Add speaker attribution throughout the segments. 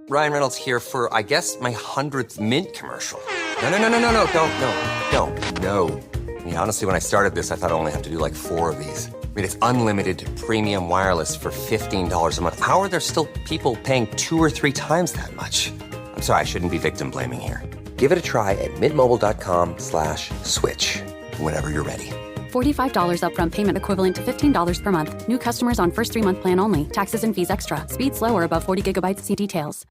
Speaker 1: Ryan Reynolds here for, I guess, my 100th Mint commercial. No. I mean, honestly, when I started this, I thought I only have to do like 4 of these. I mean, it's unlimited premium wireless for $15 a month. How are there still people paying 2 or 3 times that much? I'm sorry, I shouldn't be victim blaming here. Give it a try at mintmobile.com/switch. Whenever you're ready.
Speaker 2: $45 upfront payment equivalent to $15 per month. New customers on first 3-month plan only. Taxes and fees extra. Speed slower above 40 gigabytes. See details.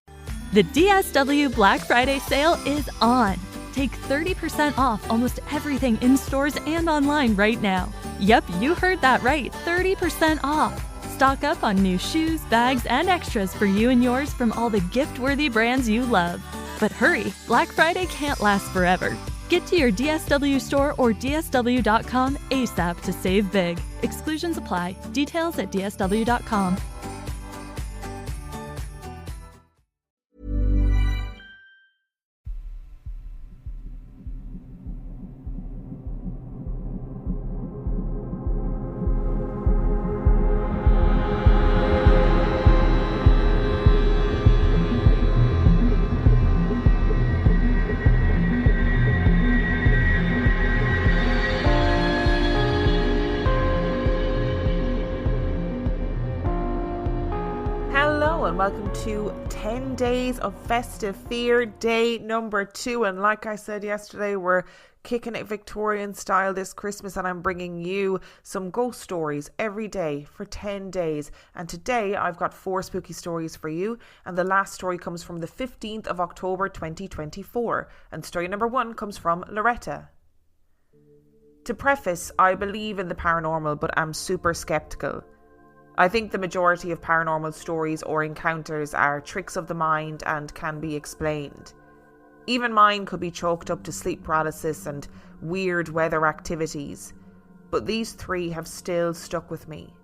Speaker 3: The DSW Black Friday sale is on. Take 30% off almost everything in stores and online right now. Yep, you heard that right. 30% off. Stock up on new shoes, bags, and extras for you and yours from all the gift-worthy brands you love. But hurry, Black Friday can't last forever. Get to your DSW store or DSW.com ASAP to save big. Exclusions apply. Details at DSW.com.
Speaker 4: Welcome to 10 days of Festive Fear, day number 2. And like I said yesterday, we're kicking it Victorian style this Christmas, and I'm bringing you some ghost stories every day for 10 days. And today I've got 4 spooky stories for you, and the last story comes from the 15th of October 2024, and story number 1 comes from Loretta. To preface, I believe in the paranormal, but I'm super skeptical. I think the majority of paranormal stories or encounters are tricks of the mind and can be explained. Even mine could be chalked up to sleep paralysis and weird weather activities, but these 3 have still stuck with me.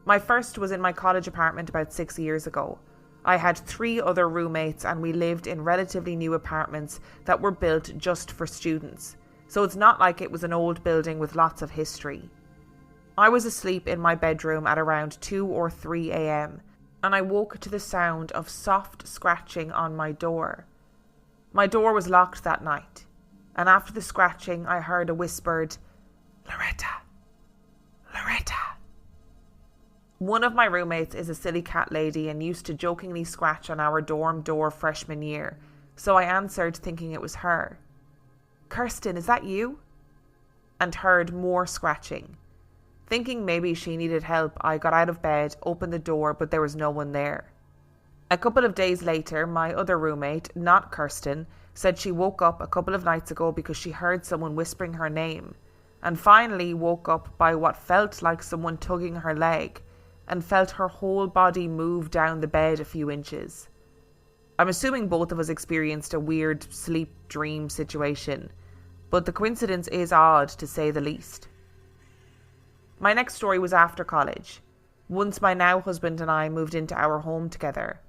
Speaker 4: My first was in my college apartment about 6 years ago. I had 3 other roommates and we lived in relatively new apartments that were built just for students, so it's not like it was an old building with lots of history. I was asleep in my bedroom at around 2 or 3 a.m. and I woke to the sound of soft scratching on my door. My door was locked that night, and after the scratching I heard a whispered, "Loretta, Loretta." One of my roommates is a silly cat lady and used to jokingly scratch on our dorm door freshman year, so I answered thinking it was her. "Kirsten, is that you?" And heard more scratching. Thinking maybe she needed help, I got out of bed, opened the door, but there was no one there. A couple of days later, my other roommate, not Kirsten, said she woke up a couple of nights ago because she heard someone whispering her name, and finally woke up by what felt like someone tugging her leg, and felt her whole body move down the bed a few inches. I'm assuming both of us experienced a weird sleep dream situation, but the coincidence is odd to say the least. My next story was after college, once my now husband and I moved into our home together.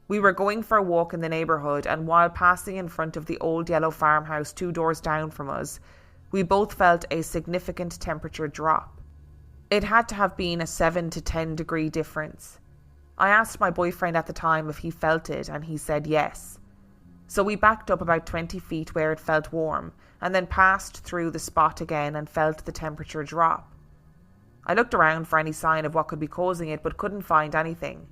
Speaker 4: We were going for a walk in the neighbourhood, and while passing in front of the old yellow farmhouse 2 doors down from us, we both felt a significant temperature drop. It had to have been a 7 to 10 degree difference. I asked my boyfriend at the time if he felt it, and he said yes. So we backed up about 20 feet where it felt warm, and then passed through the spot again and felt the temperature drop. I looked around for any sign of what could be causing it, but couldn't find anything.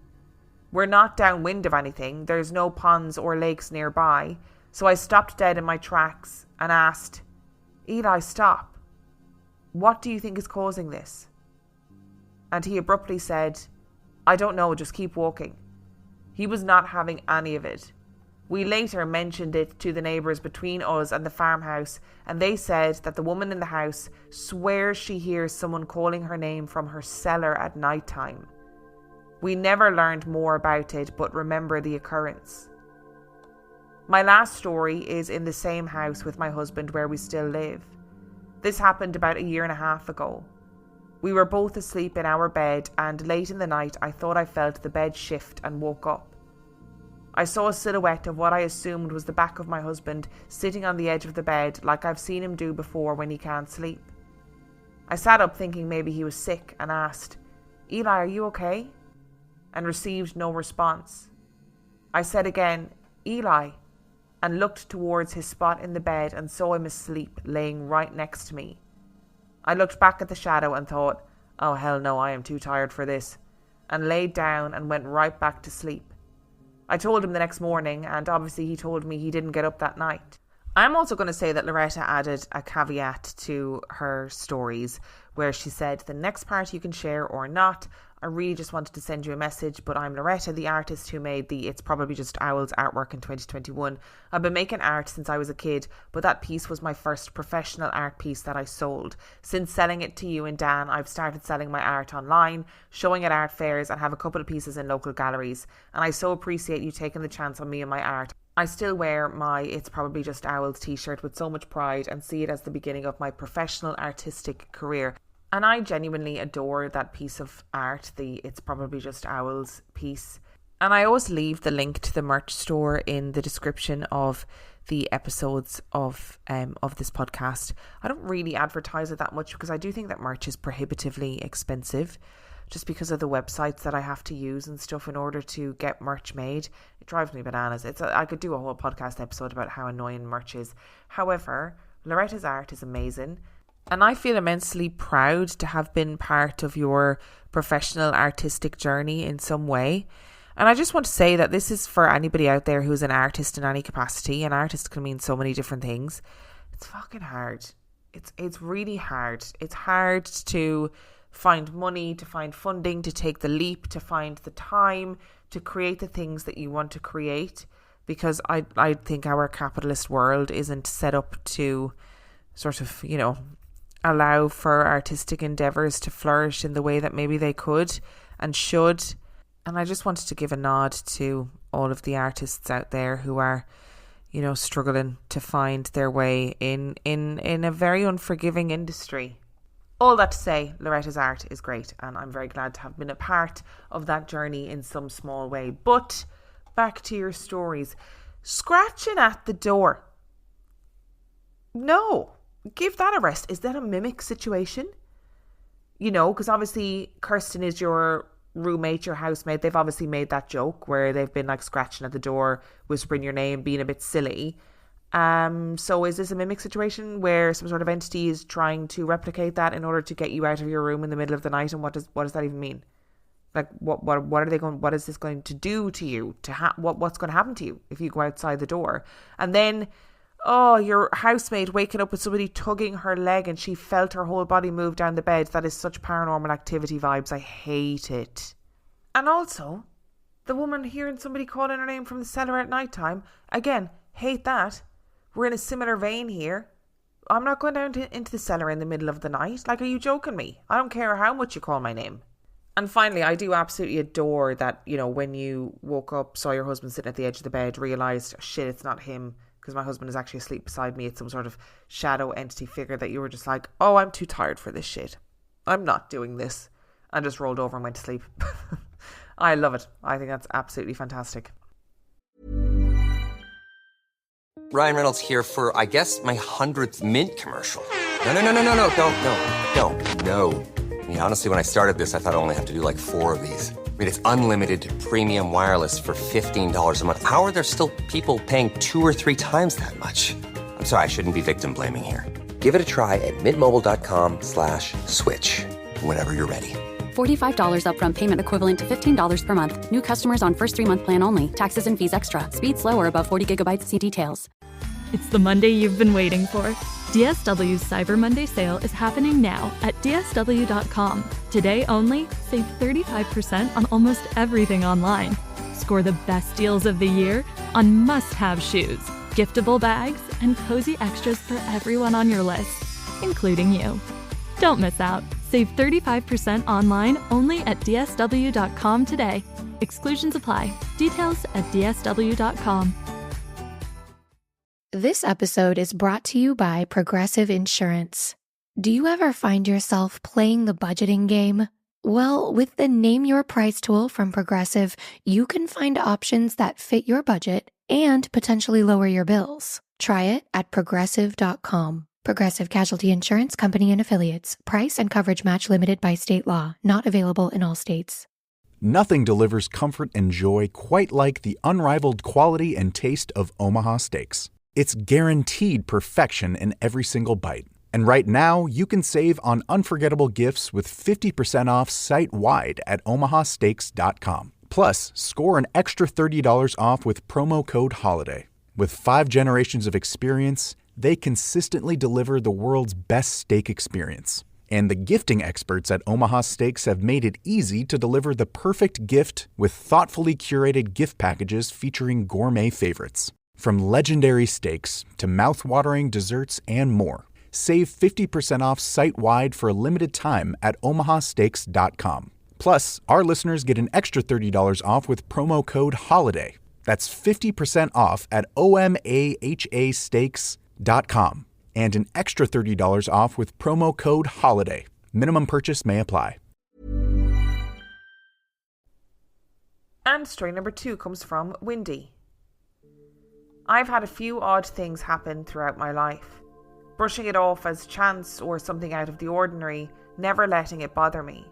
Speaker 4: We're not downwind of anything, there's no ponds or lakes nearby, so I stopped dead in my tracks and asked, "Eli, stop. What do you think is causing this?" And he abruptly said, "I don't know, just keep walking." He was not having any of it. We later mentioned it to the neighbours between us and the farmhouse, and they said that the woman in the house swears she hears someone calling her name from her cellar at night time. We never learned more about it, but remember the occurrence. My last story is in the same house with my husband where we still live. This happened about 1.5 years ago. We were both asleep in our bed, and late in the night I thought I felt the bed shift and woke up. I saw a silhouette of what I assumed was the back of my husband sitting on the edge of the bed like I've seen him do before when he can't sleep. I sat up thinking maybe he was sick and asked, "Eli, are you okay?" and received no response. I said again, "Eli," and looked towards his spot in the bed and saw him asleep, laying right next to me. I looked back at the shadow and thought, "Oh hell no, I am too tired for this," and laid down and went right back to sleep. I told him the next morning, and obviously he told me he didn't get up that night. I'm also going to say that Loretta added a caveat to her stories where she said, "The next part you can share or not. I really just wanted to send you a message, but I'm Loretta, the artist who made the It's Probably Just Owls artwork in 2021. I've been making art since I was a kid, but that piece was my first professional art piece that I sold. Since selling it to you and Dan, I've started selling my art online, showing at art fairs, and have a couple of pieces in local galleries. And I so appreciate you taking the chance on me and my art. I still wear my It's Probably Just Owls t-shirt with so much pride and see it as the beginning of my professional artistic career." And I genuinely adore that piece of art, the It's Probably Just Owls piece. And I always leave the link to the merch store in the description of the episodes of this podcast. I don't really advertise it that much because I do think that merch is prohibitively expensive, just because of the websites that I have to use and stuff in order to get merch made. It drives me bananas. I could do a whole podcast episode about how annoying merch is. However, Loretta's art is amazing. And I feel immensely proud to have been part of your professional artistic journey in some way. And I just want to say that this is for anybody out there who's an artist in any capacity. An artist can mean so many different things. It's fucking hard. It's really hard. It's hard to find money, to find funding, to take the leap, to find the time to create the things that you want to create. Because I think our capitalist world isn't set up to sort of, allow for artistic endeavours to flourish in the way that maybe they could and should. And I just wanted to give a nod to all of the artists out there who are, struggling to find their way in a very unforgiving industry. All that to say, Loretta's art is great, and I'm very glad to have been a part of that journey in some small way. But back to your stories. Scratching at the door. No. Give that a rest. Is that a mimic situation? Because obviously Kirsten is your roommate, your housemate. They've obviously made that joke where they've been like scratching at the door, whispering your name, being a bit silly. So is this a mimic situation where some sort of entity is trying to replicate that in order to get you out of your room in the middle of the night? And what does that even mean? Like what is this going to do to you? What's going to happen to you if you go outside the door? And then, your housemate waking up with somebody tugging her leg and she felt her whole body move down the bed. That is such Paranormal Activity vibes. I hate it. And also, the woman hearing somebody calling her name from the cellar at night time. Again, hate that. We're in a similar vein here. I'm not going down into the cellar in the middle of the night. Like, are you joking me? I don't care how much you call my name. And finally, I do absolutely adore that, when you woke up, saw your husband sitting at the edge of the bed, realised, shit, it's not him, because my husband is actually asleep beside me. It's some sort of shadow entity figure that you were just like, oh, I'm too tired for this shit. I'm not doing this. And just rolled over and went to sleep. I love it. I think that's absolutely fantastic.
Speaker 1: Ryan Reynolds here for, I guess, my 100th Mint commercial. No, don't. I mean, honestly, when I started this, I thought I only have to do like 4 of these. I mean, it's unlimited premium wireless for $15 a month. How are there still people paying 2 or 3 times that much? I'm sorry, I shouldn't be victim blaming here. Give it a try at mintmobile.com/switch. Whenever you're ready.
Speaker 2: $45 upfront payment equivalent to $15 per month. New customers on first 3-month plan only. Taxes and fees extra. Speed slower above 40 gigabytes. See details.
Speaker 3: It's the Monday you've been waiting for. DSW's Cyber Monday sale is happening now at DSW.com. Today only, save 35% on almost everything online. Score the best deals of the year on must-have shoes, giftable bags, and cozy extras for everyone on your list, including you. Don't miss out. Save 35% online only at DSW.com today. Exclusions apply. Details at DSW.com.
Speaker 5: This episode is brought to you by Progressive Insurance. Do you ever find yourself playing the budgeting game? Well, with the Name Your Price tool from Progressive, you can find options that fit your budget and potentially lower your bills. Try it at Progressive.com. Progressive Casualty Insurance Company and Affiliates. Price and coverage match limited by state law. Not available in all states.
Speaker 6: Nothing delivers comfort and joy quite like the unrivaled quality and taste of Omaha Steaks. It's guaranteed perfection in every single bite. And right now, you can save on unforgettable gifts with 50% off site-wide at omahasteaks.com. Plus, score an extra $30 off with promo code HOLIDAY. With 5 generations of experience, they consistently deliver the world's best steak experience. And the gifting experts at Omaha Steaks have made it easy to deliver the perfect gift with thoughtfully curated gift packages featuring gourmet favorites. From legendary steaks to mouth-watering desserts and more. Save 50% off site-wide for a limited time at omahasteaks.com. Plus, our listeners get an extra $30 off with promo code HOLIDAY. That's 50% off at omahasteaks.com. And an extra $30 off with promo code HOLIDAY. Minimum purchase may apply.
Speaker 4: And story number 2 comes from Windy. I've had a few odd things happen throughout my life. Brushing it off as chance or something out of the ordinary, never letting it bother me.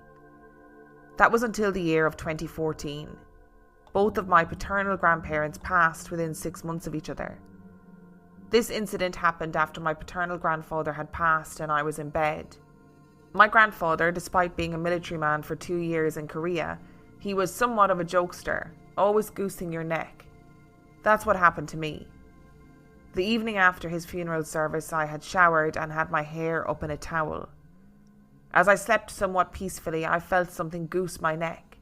Speaker 4: That was until the year of 2014. Both of my paternal grandparents passed within 6 months of each other. This incident happened after my paternal grandfather had passed and I was in bed. My grandfather, despite being a military man for 2 years in Korea, he was somewhat of a jokester, always goosing your neck. That's what happened to me. The evening after his funeral service, I had showered and had my hair up in a towel. As I slept somewhat peacefully, I felt something goose my neck.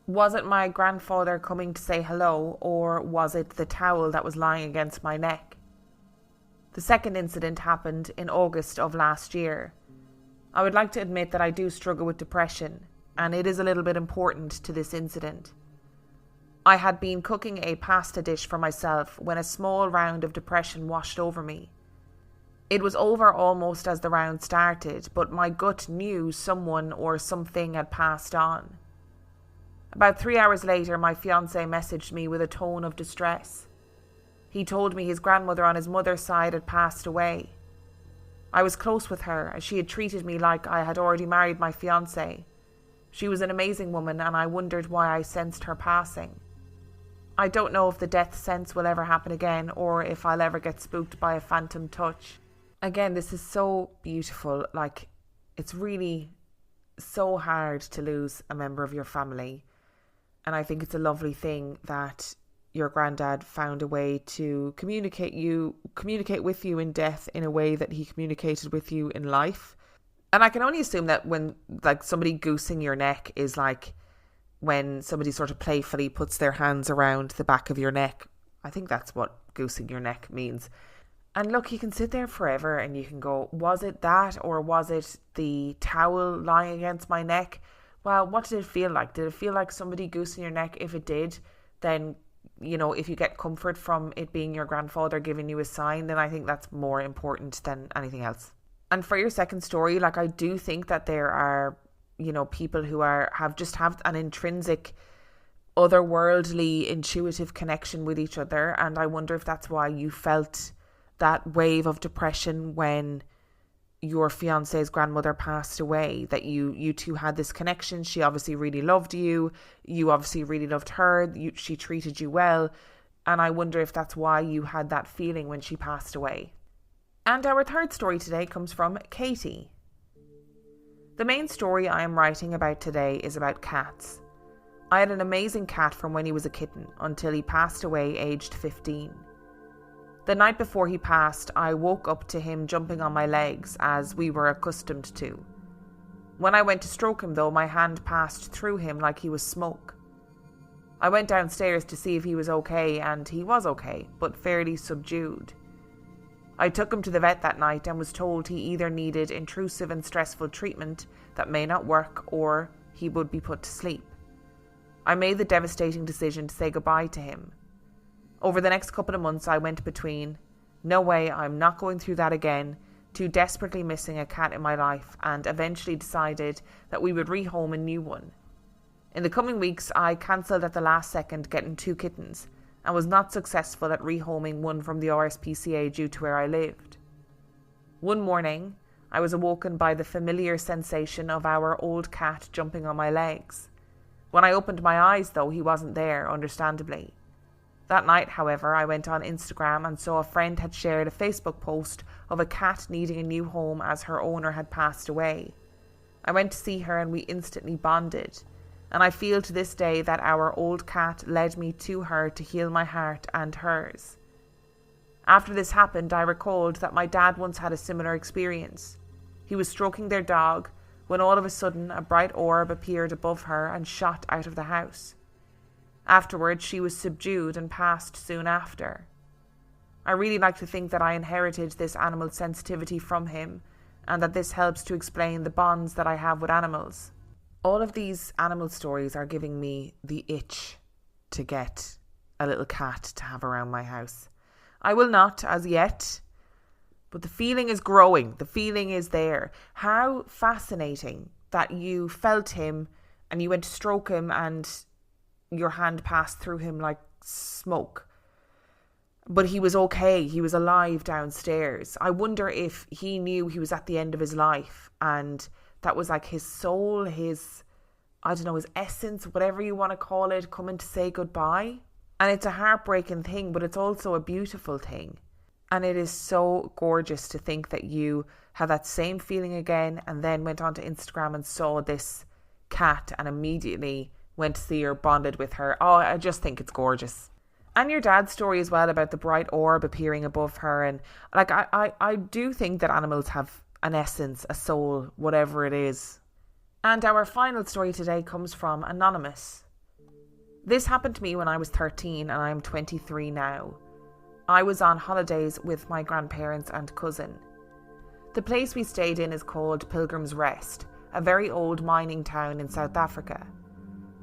Speaker 4: Was it my grandfather coming to say hello, or was it the towel that was lying against my neck? The second incident happened in August of last year. I would like to admit that I do struggle with depression, and it is a little bit important to this incident. I had been cooking a pasta dish for myself when a small round of depression washed over me. It was over almost as the round started, but my gut knew someone or something had passed on. About 3 hours later, my fiancé messaged me with a tone of distress. He told me his grandmother on his mother's side had passed away. I was close with her, as she had treated me like I had already married my fiancé. She was an amazing woman, and I wondered why I sensed her passing. I don't know if the death sense will ever happen again, or if I'll ever get spooked by a phantom touch. Again, this is so beautiful. Like, it's really so hard to lose a member of your family. And I think it's a lovely thing that your granddad found a way to communicate with you in death in a way that he communicated with you in life. And I can only assume that when like somebody goosing your neck is like when somebody sort of playfully puts their hands around the back of your neck. I think that's what goosing your neck means. And look, you can sit there forever and you can go, was it that, or was it the towel lying against my neck? Well, what did it feel like? Did it feel like somebody goosing your neck? If it did, then, you know, if you get comfort from it being your grandfather giving you a sign, then I think that's more important than anything else. And for your second story, like, I do think that there are, you know, people who have an intrinsic otherworldly intuitive connection with each other. And I wonder if that's why you felt that wave of depression when your fiance's grandmother passed away, that you two had this connection. She obviously really loved you. You obviously really loved her. She treated you well. And I wonder if that's why you had that feeling when she passed away. And our third story today comes from Katie. The main story I am writing about today is about cats. I had an amazing cat from when he was a kitten until he passed away aged 15. The night before he passed, I woke up to him jumping on my legs, as we were accustomed to. When I went to stroke him, though, my hand passed through him like he was smoke. I went downstairs to see if he was okay, and he was okay, but fairly subdued. I took him to the vet that night and was told he either needed intrusive and stressful treatment that may not work, or he would be put to sleep. I made the devastating decision to say goodbye to him. Over the next couple of months, I went between, no way, I'm not going through that again, to desperately missing a cat in my life, and eventually decided that we would rehome a new one. In the coming weeks, I cancelled at the last second getting 2 kittens, and was not successful at rehoming one from the RSPCA due to where I lived. One morning, I was awoken by the familiar sensation of our old cat jumping on my legs. When I opened my eyes, though, he wasn't there, understandably. That night, however, I went on Instagram and saw a friend had shared a Facebook post of a cat needing a new home as her owner had passed away. I went to see her and we instantly bonded. And I feel to this day that our old cat led me to her to heal my heart and hers. After this happened, I recalled that my dad once had a similar experience. He was stroking their dog when all of a sudden a bright orb appeared above her and shot out of the house. Afterwards, she was subdued and passed soon after. I really like to think that I inherited this animal sensitivity from him, and that this helps to explain the bonds that I have with animals. All of these animal stories are giving me the itch to get a little cat to have around my house. I will not as yet, but the feeling is growing. The feeling is there. How fascinating that you felt him and you went to stroke him and your hand passed through him like smoke. But he was okay. He was alive downstairs. I wonder if he knew he was at the end of his life and that was like his soul, his essence, whatever you want to call it, coming to say goodbye. And it's a heartbreaking thing, but it's also a beautiful thing. And it is so gorgeous to think that you had that same feeling again and then went onto Instagram and saw this cat and immediately went to see her, bonded with her. Oh, I just think it's gorgeous. And your dad's story as well about the bright orb appearing above her. And like, I do think that animals have an essence, a soul, whatever it is. And our final story today comes from Anonymous. This happened to me when I was 13 and I'm 23 now. I was on holidays with my grandparents and cousin. The place we stayed in is called Pilgrim's Rest, a very old mining town in South Africa.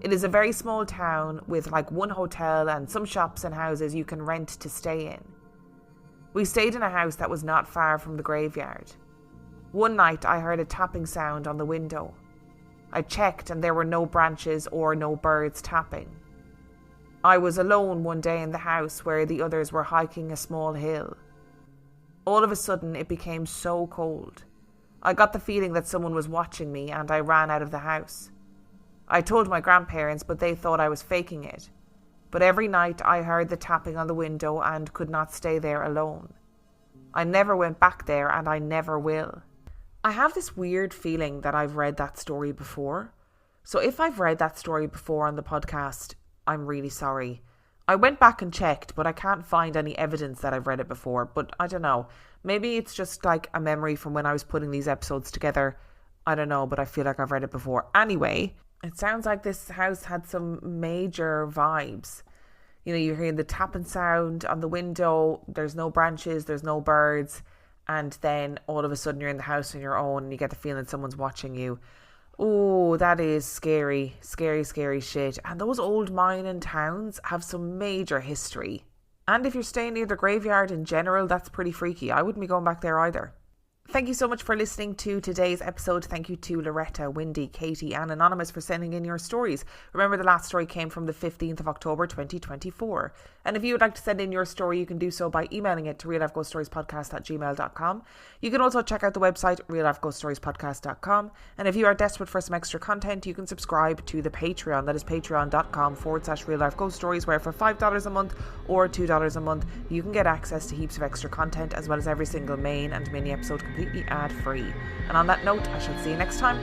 Speaker 4: It is a very small town with like one hotel and some shops and houses you can rent to stay in. We stayed in a house that was not far from the graveyard. One night I heard a tapping sound on the window. I checked and there were no branches or no birds tapping. I was alone one day in the house where the others were hiking a small hill. All of a sudden it became so cold. I got the feeling that someone was watching me and I ran out of the house. I told my grandparents, but they thought I was faking it. But every night I heard the tapping on the window and could not stay there alone. I never went back there and I never will. I have this weird feeling that I've read that story before. So if I've read that story before on the podcast, I'm really sorry. I went back and checked, but I can't find any evidence that I've read it before. But I don't know. Maybe it's just like a memory from when I was putting these episodes together. I don't know, but I feel like I've read it before. Anyway, it sounds like this house had some major vibes. You know, you're hearing the tapping sound on the window. There's no branches, there's no birds. And then all of a sudden you're in the house on your own and you get the feeling someone's watching you. Oh, that is scary, scary, scary shit. And those old mining towns have some major history. And if you're staying near the graveyard in general, that's pretty freaky. I wouldn't be going back there either. Thank you so much for listening to today's episode. Thank you to Loretta, Wendy, Katie and Anonymous for sending in your stories. Remember, the last story came from the 15th of October 2024. And if you would like to send in your story, you can do so by emailing it to reallifeghoststoriespodcast@gmail.com. You can also check out the website reallifeghoststoriespodcast.com. And if you are desperate for some extra content, you can subscribe to the Patreon. That is patreon.com/reallifeghoststories, where for $5 a month or $2 a month, you can get access to heaps of extra content, as well as every single main and mini episode completely ad-free. And on that note, I shall see you next time.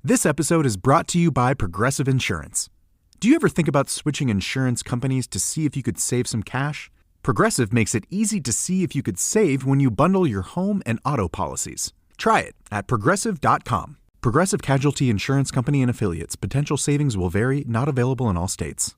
Speaker 6: This episode is brought to you by Progressive Insurance. Do you ever think about switching insurance companies to see if you could save some cash? Progressive makes it easy to see if you could save when you bundle your home and auto policies. Try it at Progressive.com. Progressive Casualty Insurance Company and Affiliates. Potential savings will vary, not available in all states.